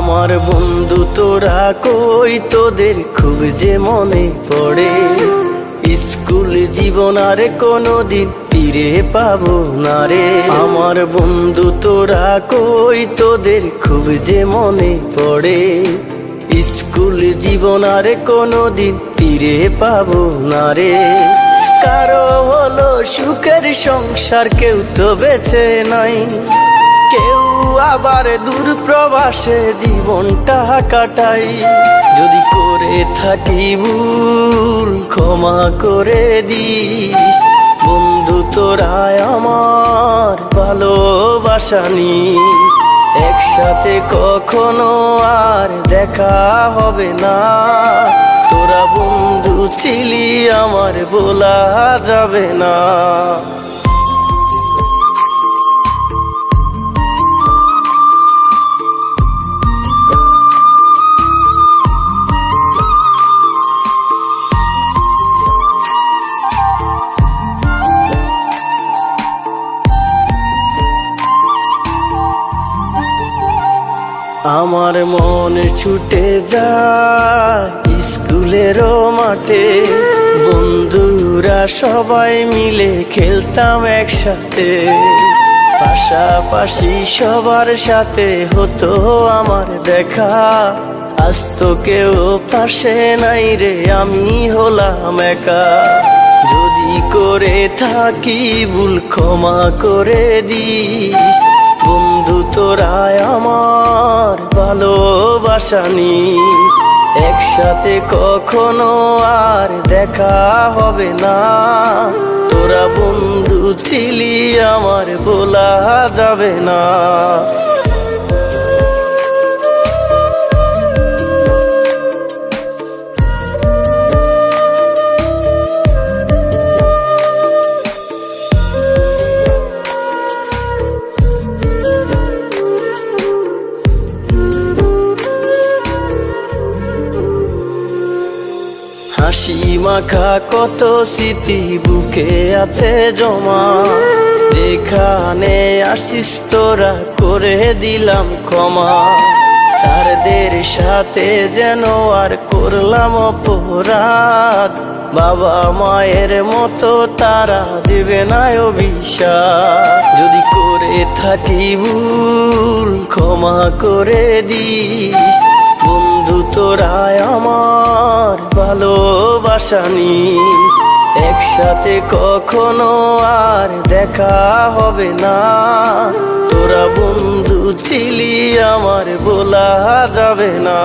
আমার বন্ধু তোরা কই, তোদের খুব যে মনে পড়ে। স্কুল জীবন আর কোনোদিন ফিরে পাবো না রে। আমার বন্ধু তোরা কই, তোদের খুব যে মনে পড়ে। স্কুল জীবন আর কোনোদিন ফিরে পাবো না রে। কারো হলো সুখের সংসার, কেউ তো বেঁচে নাই, কেউ আবার দূর প্রবাসে জীবনটা কাটাই। যদি করে থাকি ভুল ক্ষমা করে দিস, বন্ধু তোরা আমার ভালোবাসা নিস। একসাথে কখনো আর দেখা হবে না, তোরা বন্ধু ছিলি আমার বলা যাবে না। আমার মন ছুটে যায় স্কুলেরও মাঠে, বন্ধুরা সবাই মিলে খেলতাম একসাথে। পাশাপাশি সবার সাথে হতো আমার দেখা, আজ তো কেউ পাশে নাই রে, আমি হলাম একা। যদি করে থাকি ভুল ক্ষমা করে দিস, বন্ধু তোরা আমার ভালোবাসা নিস। একসাথে কখনো আর দেখা হবে না, তোরা বন্ধু ছিলি আমার বলা যাবে না। হাসি মাখা কত স্মৃতি বুকে আছে জমা, যেখানে আসিস তোরা করে দিলাম ক্ষমা। স্যারদের সাথে যেন আর করলাম অপরাধ, বাবা মায়ের মতো তারা দেবে না অভিশাপ। যদি করে থাকি ভুল ক্ষমা করে দিস, বন্ধু তোরা আমার ভালোবাসা নিস। একসাথে কখনো আর দেখা হবে না, তোরা বন্ধু ছিলি আমার বলা যাবে না।